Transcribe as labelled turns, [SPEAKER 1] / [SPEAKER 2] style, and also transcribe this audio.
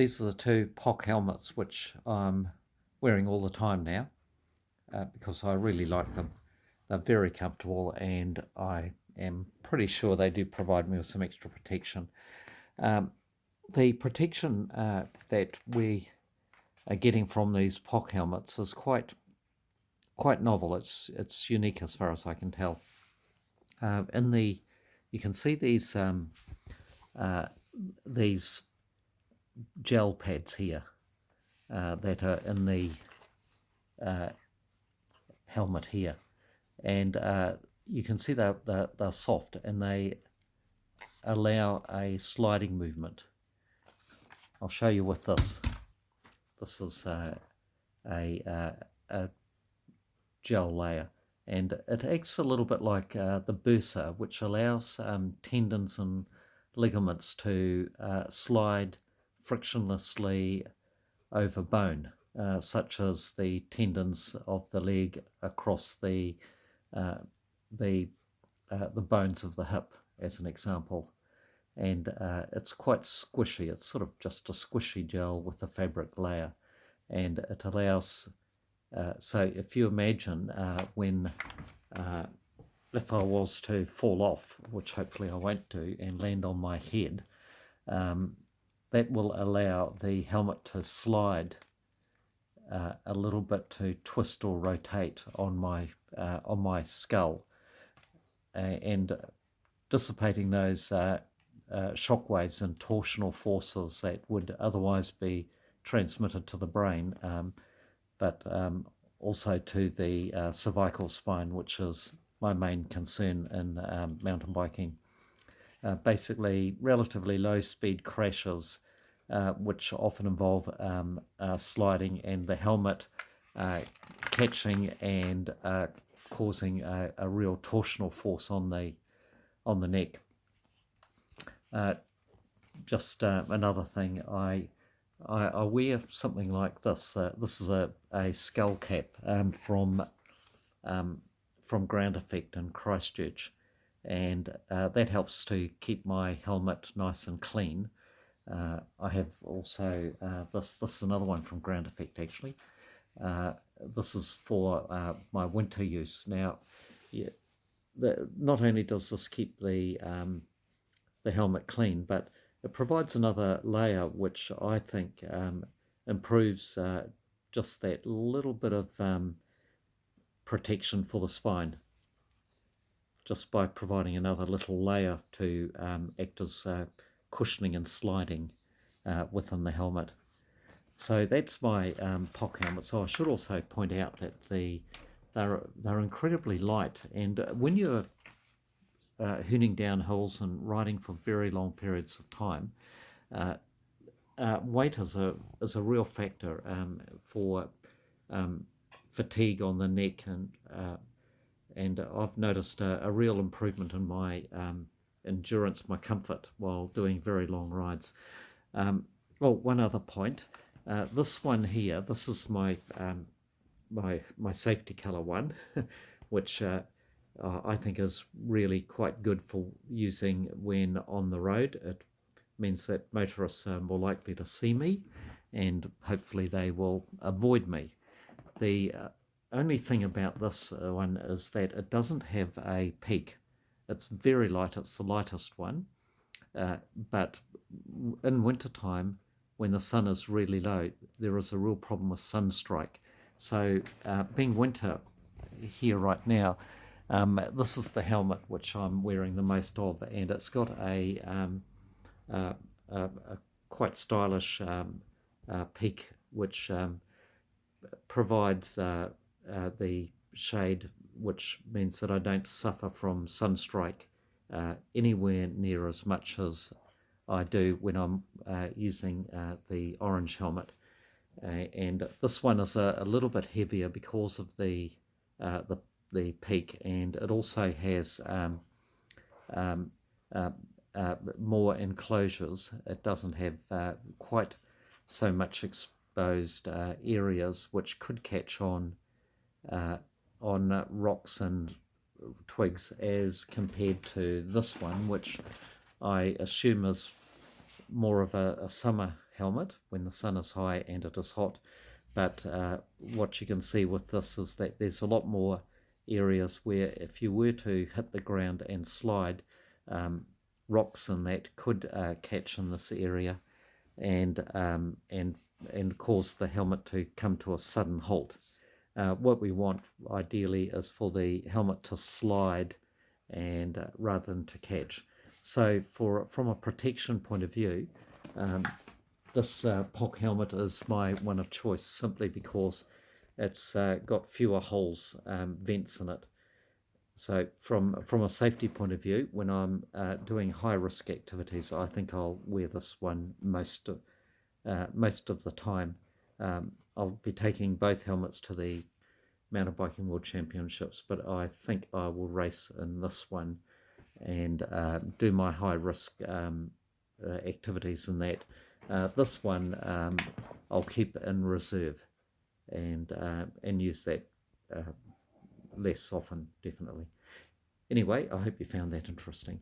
[SPEAKER 1] These are the two POC helmets which I'm wearing all the time now because I really like them. They're very comfortable and I am pretty sure they do provide me with some extra protection. The protection that we are getting from these POC helmets is quite novel. It's unique as far as I can tell. You can see these gel pads here that are in the helmet here, and you can see they're soft and they allow a sliding movement. I'll show you with this. This is a gel layer, and it acts a little bit like the bursa, which allows tendons and ligaments to slide frictionlessly over bone, such as the tendons of the leg across the bones of the hip, as an example. And it's quite squishy. It's sort of just a squishy gel with a fabric layer, and it allows. So if you imagine if I was to fall off, which hopefully I won't do, and land on my head, that will allow the helmet to slide a little bit, to twist or rotate on my skull, and dissipating those shock waves and torsional forces that would otherwise be transmitted to the brain, but also to the cervical spine, which is my main concern in mountain biking. Basically, relatively low-speed crashes, which often involve sliding and the helmet catching and causing a real torsional force on the neck. Just another thing, I wear something like this. This is a skull cap from Ground Effect in Christchurch, and that helps to keep my helmet nice and clean. I have also this is another one from Ground Effect, actually. This is for my winter use. Now, not only does this keep the helmet clean, but it provides another layer which I think improves just that little bit of protection for the spine, just by providing another little layer to act as cushioning and sliding within the helmet. So that's my POC helmet. So I should also point out that they're incredibly light, and when you're hooning down hills and riding for very long periods of time, weight is a real factor for fatigue on the neck, and I've noticed a real improvement in my endurance, my comfort while doing very long rides. Well, one other point, this one here, this is my safety color one, which I think is really quite good for using when on the road. It means that motorists are more likely to see me, and hopefully they will avoid me. The only thing about this one is that it doesn't have a peak. It's very light. It's the lightest one, but in wintertime, when the sun is really low, there is a real problem with sunstrike. So being winter here right now, this is the helmet which I'm wearing the most of, and it's got a quite stylish peak, which provides the shade, which means that I don't suffer from sunstrike anywhere near as much as I do when I'm using the orange helmet. And this one is a little bit heavier because of the peak, and it also has more enclosures. It doesn't have quite so much exposed areas which could catch on rocks and twigs, as compared to this one, which I assume is more of a summer helmet when the sun is high and it is hot. But what you can see with this is that there's a lot more areas where if you were to hit the ground and slide, rocks and that could catch in this area and cause the helmet to come to a sudden halt. What we want ideally is for the helmet to slide and rather than to catch. So from a protection point of view, this POC helmet is my one of choice simply because it's got fewer holes, vents in it. So from a safety point of view, when I'm doing high risk activities, I think I'll wear this one most of the time. I'll be taking both helmets to the Mountain Biking World Championships, but I think I will race in this one and do my high risk activities in that. This one I'll keep in reserve and use that less often, definitely. Anyway, I hope you found that interesting.